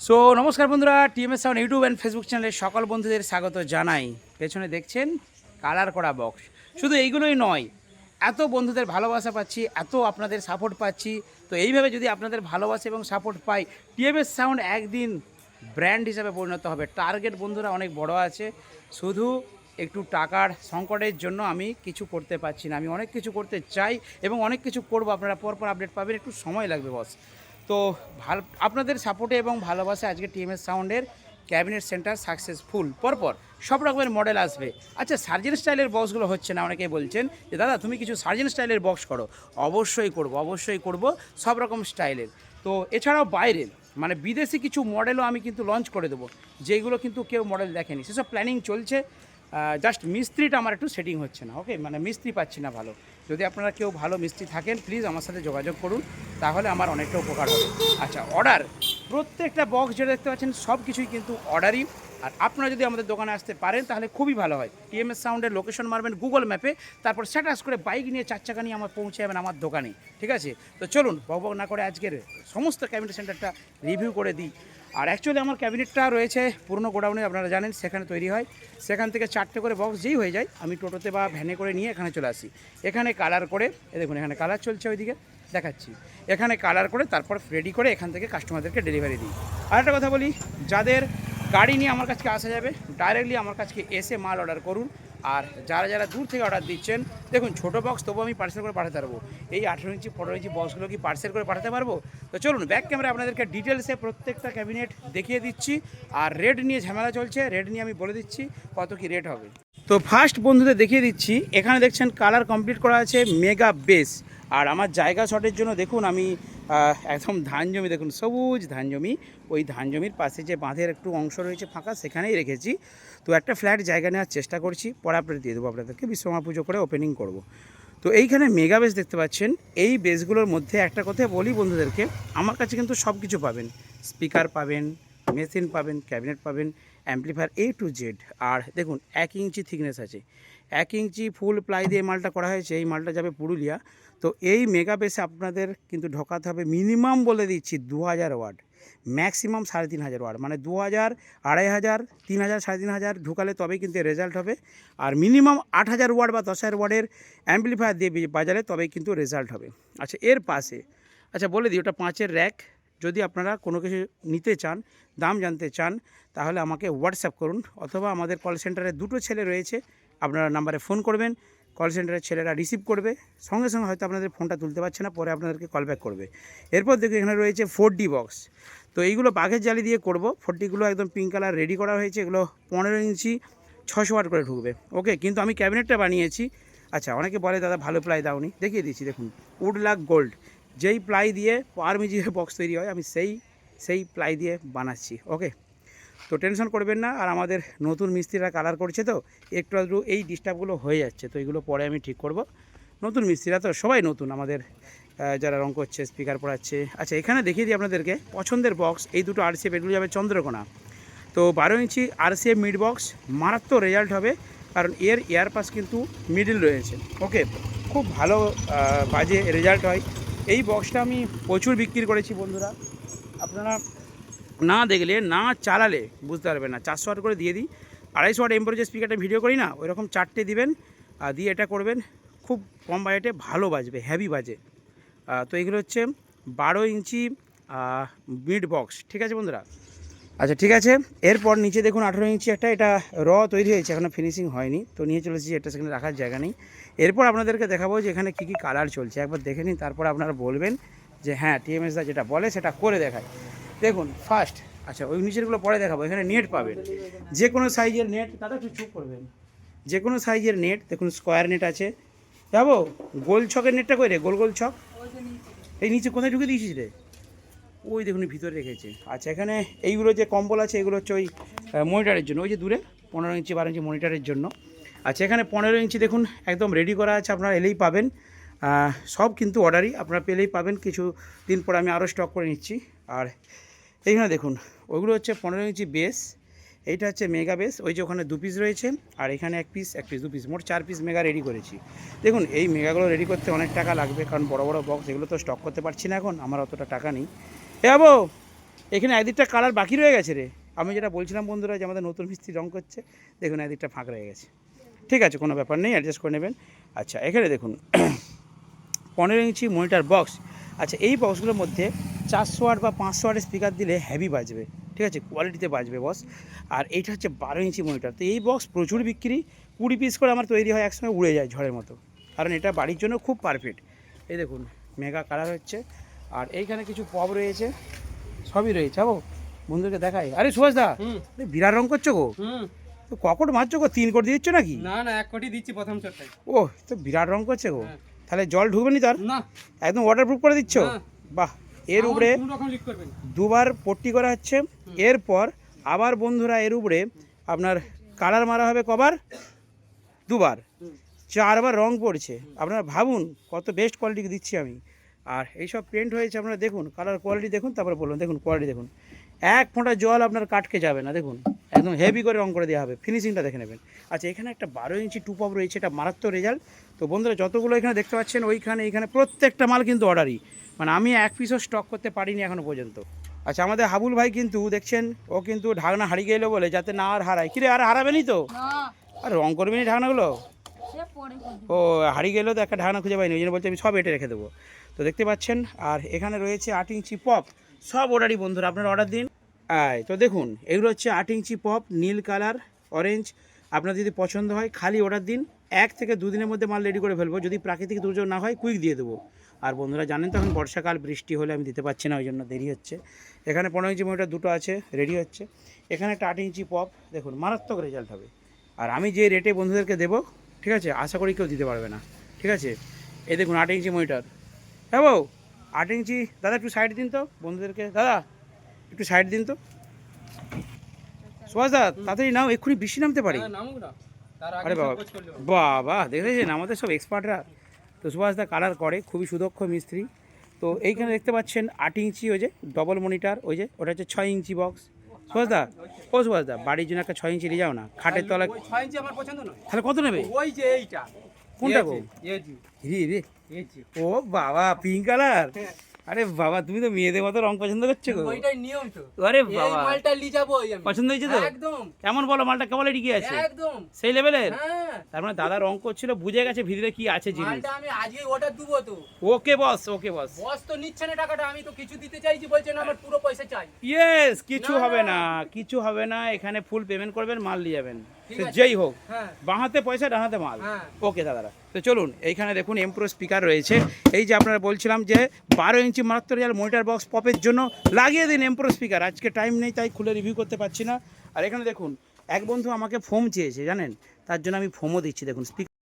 So নমস্কার বন্ধুরা, TMS sound YouTube and Facebook চ্যানেলে সকল বন্ধুদের স্বাগত জানাই। পেছনে দেখছেন কালার করা বক্স। শুধু এইগুলোই নয়, এত বন্ধুদের ভালোবাসা পাচ্ছি, এত আপনাদের সাপোর্ট পাচ্ছি। তো এইভাবে যদি আপনাদের ভালোবাসা এবং সাপোর্ট পাই, টিএমএস সাউন্ড একদিন ব্র্যান্ড হিসাবে পরিণত হবে। টার্গেট বন্ধুরা অনেক বড় আছে, শুধু একটু টাকার সংকটের জন্য আমি কিছু করতে পারছি না। আমি অনেক কিছু করতে চাই এবং অনেক কিছু করব, আপনারা পরপর আপডেট পাবেন, একটু সময় লাগবে বস। তো আপনাদের সাপোর্টে এবং ভালোবাসে আজকে টিএমএস সাউন্ডের ক্যাবিনেট সেন্টার সাকসেসফুল। পরপর সব রকমের মডেল আসবে। আচ্ছা, সার্জেন স্টাইলের বক্সগুলো হচ্ছে না, অনেকেই বলছেন যে দাদা তুমি কিছু সার্জেন স্টাইলের বক্স করো। অবশ্যই করব, অবশ্যই করব, সব রকম স্টাইলের। তো এছাড়াও বাইরের মানে বিদেশি কিছু মডেলও আমি কিন্তু লঞ্চ করে দেবো, যেগুলো কিন্তু কেউ মডেল দেখেনি, সেসব প্ল্যানিং চলছে। জাস্ট মিস্ত্রিটা আমার একটু সেটিং হচ্ছে না। ওকে, মানে মিস্ত্রি পাচ্ছি না ভালো। যদি আপনারা কেউ ভালো মিস্ত্রি থাকেন প্লিজ আমার সাথে যোগাযোগ করুন, তাহলে আমার অনেকটা উপকার হবে। আচ্ছা, অর্ডার প্রত্যেকটা বক্স যেটা দেখতে পাচ্ছেন সব কিছুই কিন্তু অর্ডারই। আর আপনারা যদি আমাদের দোকানে আসতে পারেন তাহলে খুবই ভালো হয়। টিএমএস সাউন্ডের লোকেশন মারবেন গুগল ম্যাপে, তারপর স্ট্যাটাস করে বাইক নিয়ে 4 চাকা নিয়ে আমার পৌঁছে যাবেন আমার দোকানে। ঠিক আছে, তো চলুন বক বক না করে আজকের সমস্ত ক্যাবিনেট সেন্টারটা রিভিউ করে দিই। আর অ্যাকচুয়ালি আমার ক্যাবিনেটটা রয়েছে পুরনো গোডাউনে, আপনারা জানেন সেখানে তৈরি হয়। সেখান থেকে 4টে করে বক্স যেই হয়ে যায় আমি টোটোতে বা ভ্যানে করে নিয়ে এখানে চলে আসি। এখানে কালার করে, দেখুন এখানে কালার চলছে, ওইদিকে দেখাচ্ছি। এখানে কালার করে তারপর রেডি করে এখান থেকে কাস্টমারদেরকে ডেলিভারি দিই। আর একটা কথা বলি, যাদের গাড়ি নিয়ে আমার কাছে আসা যাবে, ডাইরেক্টলি আমার কাছে এসে মাল অর্ডার করুন। আর যারা যারা দূর থেকে অর্ডার দিচ্ছেন, দেখুন ছোটো বক্স তবু আমি পার্সেল করে পাঠাতে পারবো। এই 18 ইঞ্চি 15 ইঞ্চি বক্সগুলো কি পার্সেল করে পাঠাতে পারবো? তো চলুন ব্যাক ক্যামেরা আপনাদেরকে ডিটেলসে প্রত্যেকটা ক্যাবিনেট দেখিয়ে দিচ্ছি। আর রেট নিয়ে ঝামেলা চলছে, রেট নিয়ে আমি বলে দিচ্ছি কত কি রেট হবে। তো ফার্স্ট বন্ধুদের দেখিয়ে দিচ্ছি, এখানে দেখছেন কালার কমপ্লিট করা আছে মেগা বেস। আর আমার জায়গা শটের জন্য দেখুন আমি একদম ধান জমি, দেখুন সবুজ ধান জমি, ওই ধান জমির পাশে যে বাঁধের একটু অংশ রয়েছে ফাঁকা, সেখানেই রেখেছি। তো একটা ফ্ল্যাট জায়গা নেওয়ার চেষ্টা করছি, পরে আপডেট দিয়ে দেবো আপনাদেরকে, বিশ্বকর্মা পুজো করে ওপেনিং করব। তো এইখানে মেগা বেস দেখতে পাচ্ছেন। এই বেসগুলোর মধ্যে একটা কথা বলি বন্ধুদেরকে, আমার কাছে কিন্তু সব কিছু পাবেন। স্পিকার পাবেন, মেশিন পাবেন, ক্যাবিনেট পাবেন, অ্যাম্পলিফায়ার A to Z। আর দেখুন 1 ইঞ্চি থিকনেস আছে, 1 ইঞ্চি ফুল প্লাই দিয়ে মালটা করা হয়েছে। এই মালটা যাবে পুরুলিয়া। তো এই মেগা বেসে আপনাদের কিন্তু ঢোকাতে হবে মিনিমাম, বলে দিচ্ছি 2000 ওয়াট, ম্যাক্সিমাম 3500 ওয়াট, মানে 2000, 2500, 3000, 3500 ঢুকালে তবেই কিন্তু রেজাল্ট হবে। আর মিনিমাম 8000 ওয়াট বা 10000 ওয়াটের অ্যাম্পলিফায়ার দিয়ে বাজালে তবেই কিন্তু রেজাল্ট হবে। আচ্ছা, এর পাশে বলে দিই, ওটা 5-এর র্যাক। যদি আপনারা কোনো কিছু নিতে চান, দাম জানতে চান, তাহলে আমাকে হোয়াটসঅ্যাপ করুন, অথবা আমাদের কল সেন্টারে 2টো ছেলে রয়েছে, আপনারা নাম্বারে ফোন করবেন, কল সেন্টারের ছেলেরা রিসিভ করবে। সঙ্গে সঙ্গে হয়তো আপনাদের ফোনটা তুলতে পারছে না, পরে আপনাদেরকে কল ব্যাক করবে। এরপর দেখুন এখানে রয়েছে 4D বক্স। তো এইগুলো বাঘের জালি দিয়ে করব। 4Dগুলো একদম পিঙ্ক কালার রেডি করা হয়েছে। এগুলো 15 ইঞ্চি 600 ওয়াট করে ঢুকবে। ওকে, কিন্তু আমি ক্যাবিনেটটা বানিয়েছি। আচ্ছা, অনেকে বলে দাদা ভালো প্লাই দাওনি, দেখিয়ে দিচ্ছি। দেখুন উডলাক গোল্ড, যেই প্লাই দিয়ে পার মিজিয়ে বক্স তৈরি হয়, আমি সেই প্লাই দিয়ে বানাচ্ছি। ওকে, তো টেনশন করবেন না। আর আমাদের নতুন মিস্ত্রিরা কালার করছে, তো একটু আধটু এই ডিস্টার্বগুলো হয়ে যাচ্ছে, তো এগুলো পরে আমি ঠিক করব। নতুন মিস্ত্রিরা তো সবাই নতুন আমাদের, যারা রং করছে, স্পিকার পড়াচ্ছে। আচ্ছা, এখানে দেখিয়ে দিই আপনাদেরকে পছন্দের বক্স। এই দুটো RCF, এগুলো যাবে চন্দ্রকোনা। তো 12 ইঞ্চি RCF মিড বক্স, মারাত্মক রেজাল্ট হবে, কারণ এর এয়ার পাস কিন্তু মিডিল রয়েছে। ওকে, খুব ভালো বাজে রেজাল্ট হয়। এই বক্সটা আমি প্রচুর বিক্রি করেছি বন্ধুরা, আপনারা না দেখলে, না চালালে বুঝতে পারবেন না। 400 ওয়াট করে দিয়ে দিই। 250 ওয়াট এম্পোর যে স্পিকারটা ভিডিও করি না, ওই রকম 4টে দিবেন, আর দিয়ে এটা করবেন, খুব কম বাজেটে ভালো বাজবে, হেভি বাজে। তো এগুলো হচ্ছে 12 ইঞ্চি মিড বক্স। ঠিক আছে বন্ধুরা? আচ্ছা, ঠিক আছে। এরপর নিচে দেখুন 18 ইঞ্চি একটা, এটা তৈরি হয়েছে, এখনও ফিনিশিং হয়নি, তো নিয়ে চলেছি, এটা সেখানে রাখার জায়গা নেই। এরপর আপনাদেরকে দেখাবো যে এখানে কী কী কালার চলছে, একবার দেখে নিন, তারপর আপনারা বলবেন যে হ্যাঁ টিএমএস দা যেটা বলে সেটা করে দেখায়। দেখুন ফার্স্ট, আচ্ছা ওই নিচেরগুলো পরে দেখাবো। এখানে নেট পাবেন, যে কোনো সাইজের নেট, দাদা একটু চুপ করবেন, যে কোনো সাইজের নেট। দেখুন স্কোয়ার নেট আছে, যাবো গোল ছকের নেটটা কই রে, গোল গোল ছক, এই নিচে কোথায় ঢুকে দিয়েছিস রে? ওই দেখুন ভিতরে রেখেছে। আচ্ছা, এখানে এইগুলো যে কম্বল আছে, এগুলো হচ্ছে ওই মনিটারের জন্য, ওই যে দূরে 15 ইঞ্চি 12 ইঞ্চি মনিটারের জন্য। আচ্ছা, এখানে 15 ইঞ্চি দেখুন একদম রেডি করা আছে, আপনারা এলেই পাবেন। সব কিন্তু অর্ডারই, আপনারা পেলেই পাবেন, কিছু দিন পর আমি আরও স্টক করে নিচ্ছি। আর এইখানে দেখুন ওইগুলো হচ্ছে 15 ইঞ্চি বেস, এইটা হচ্ছে মেগা বেস। ওই যে ওখানে 2 পিস রয়েছে, আর এখানে 1 পিস 2 পিস, মোট 4 পিস মেগা রেডি করেছি। দেখুন এই মেগাগুলো রেডি করতে অনেক টাকা লাগবে, কারণ বড় বড় বক্স এগুলো তো স্টক করতে পারছি না এখন, আমার অতটা টাকা নেই। এ যাবো এখানে একদিকটা কালার বাকি রয়ে গেছে রে, আমি যেটা বলছিলাম বন্ধুরা যে আমাদের নতুন মিস্ত্রি রং করছে, দেখুন একদিকটা ফাঁক রয়ে গেছে। ঠিক আছে, কোনো ব্যাপার নেই, অ্যাডজাস্ট করে নেবেন। আচ্ছা এখানে দেখুন 15 ইঞ্চি মনিটার বক্স। আচ্ছা এই বক্সগুলোর মধ্যে 400 ওয়াট বা 500 ওয়াটের স্পিকার দিলে হেভি বাজবে, ঠিক আছে, কোয়ালিটিতে বাজবে বস। আর এইটা হচ্ছে 12 ইঞ্চি মনিটর। তো এই বক্স প্রচুর বিক্রি, 20 পিস করে আমার তৈরি হয়, একসঙ্গে উড়ে যায় ঝড়ের মতো, কারণ এটা বাড়ির জন্য খুব পারফেক্ট। এই দেখুন মেগা কালার হচ্ছে, আর এইখানে কিছু পপ রয়েছে, সবই রয়েছে। ও বন্ধুকে দেখাই, আরে সুভাষদা বিরাট রং করছো গো, তো ককট মারছো গো, 3 কোট দিচ্ছ নাকি? না না 1 কোটি দিচ্ছি প্রথম চটটাই। ও তো বিরাট রং করছে গো, তাহলে জল ঢুকবে নি তার? না একদম ওয়াটারপ্রুফ করে দিচ্ছ? বাহ। এর উপরে কোন রকম লিক করবেন? দুবার পট্টি করা হচ্ছে, এরপর আবার বন্ধুরা এর উপরে আপনার কালার মারা হবে কবার? দুবার, 4বার রং পড়ছে। আপনারা ভাবুন কত বেস্ট কোয়ালিটি দিচ্ছি আমি। আর এইসব পেন্ট হয়েছে, আপনারা দেখুন কালার কোয়ালিটি দেখুন, তারপরে বলুন। দেখুন কোয়ালিটি দেখুন, এক ফোঁটা জল আপনার কাটকে যাবে না, দেখুন একদম হেভি করে রং করে দেওয়া হবে, ফিনিশিংটা দেখে নেবেন। আচ্ছা এখানে একটা 12 ইঞ্চি টু পপ রয়েছে, এটা মারাত্মক রেজাল্ট। তো বন্ধুরা যতগুলো এখানে দেখতে পাচ্ছেন ওইখানে এইখানে প্রত্যেকটা মাল কিন্তু অর্ডারই, মানে আমি এক পিসও স্টক করতে পারিনি এখনও পর্যন্ত। আচ্ছা আমাদের হাবুল ভাই কিন্তু দেখছেন, ও কিন্তু ঢাকনা হারিয়ে গেলো বলে যাতে না আর হারায়। কিরে আর হারাবেনি তো? আর রং করবেনি ঢাকনাগুলো? ও হারিয়ে গেলেও তো একটা ঢাকনা খুঁজে পাইনি, ওই জন্য বলছে আমি সব এটে রেখে দেবো। তো দেখতে পাচ্ছেন, আর এখানে রয়েছে 8 ইঞ্চি পপ, সব অর্ডারই বন্ধুরা, আপনারা অর্ডার দিন। তো দেখুন এগুলো হচ্ছে 8 ইঞ্চি পপ, নীল কালার, অরেঞ্জ। আপনার যদি পছন্দ হয় খালি অর্ডার দিন, 1 থেকে 2 দিনের মধ্যে মাল রেডি করে ফেলবো, যদি প্রাকৃতিক দুর্যোগ না হয় কুইক দিয়ে দেবো। আর বন্ধুরা জানেন তো এখন বর্ষাকাল, বৃষ্টি হলে আমি দিতে পারছি না, ওই জন্য দেরি হচ্ছে। এখানে 15 ইঞ্চি মনিটর দুটো আছে, রেডি হচ্ছে। এখানে একটা 8 ইঞ্চি পপ, দেখুন মারাত্মক রেজাল্ট হবে। আর আমি যে রেটে বন্ধুদেরকে দেবো, ঠিক আছে, আশা করি কেউ দিতে পারবে না, ঠিক আছে। এই দেখুন 8 ইঞ্চি মনিটর, হ্যাঁ বউ 8 ইঞ্চি। দাদা একটু সাইড দিন তো বন্ধুদেরকে, দাদা একটু সাইড দিন তো। সুভাষ দা তাড়াতাড়ি নাও, এক্ষুনি বৃষ্টি নামতে পারে। আরে বাবা বাবা, দেখেছেন আমাদের সব এক্সপার্টরা। তো সুভাষ দা কালার করে, খুবই সুদক্ষ মিস্ত্রি। তো এইখানে দেখতে পাচ্ছেন 8 ইঞ্চি, ওই যে ডবল মনিটর, ওই যে ওটা হচ্ছে 6 ইঞ্চি বক্স। সুভাষ দা, ও সুভাষ দা বাড়ির জন্য একটা 6 ইঞ্চি নিয়ে যাও না, খাটের তলায়। 6 ইঞ্চি আমার পছন্দ নয়। তাহলে কত নেবে? ওই যে এইটা। কোনটা গো? এই যে রে রে, এই যে ও বাবা পিঙ্ক কালার। আরে বাবা তুমি তো মেয়েদের মতো রং পছন্দ করছো গো। ওইটাই নিয়ম তো। আরে এই বাবা মালটা নিয়ে যাবো আমি। পছন্দ হয়েছে তো? একদম কেমন বলো মালটা, কোয়ালিটি কি আছে? একদম সেই লেভেলের? হ্যাঁ, তার মানে দাদা রং করছিল, বুঝে গেছে ভিতরে কি আছে জিনিস। মালটা আমি আজকে অর্ডার দেবো তো। ওকে বস, ওকে বস। বস তো নিচ্ছে না টাকাটা, আমি তো কিছু দিতে চাইছি, বলছেন আমার পুরো পয়সা চাই। ইয়েস, কিছু না, হবে না। না, কিছু হবে না, এখানে ফুল পেমেন্ট করবেন, মাল নিয়ে যাবেন, ঠিক সে আছে। যেই হোক। হ্যাঁ বাঁহাতে পয়সা ডানাতে মাল। হ্যাঁ। ওকে দাদারা, তো চলুন এইখানে দেখুন এমপ্রো স্পিকার রয়েছে। এই যে আপনারা বলছিলাম যে 12 ইঞ্চি মাত্র রিয়াল মনিটর বক্স পপের জন্য লাগিয়ে দিন এমপ্রো স্পিকার। আজকে টাইম নেই তাই খুলে রিভিউ করতে পারছি না। আর এখানে দেখুন এক বন্ধু আমাকে ফোম চেয়েছে জানেন, তার জন্য আমি ফোমও দিচ্ছি, দেখুন স্পিকার।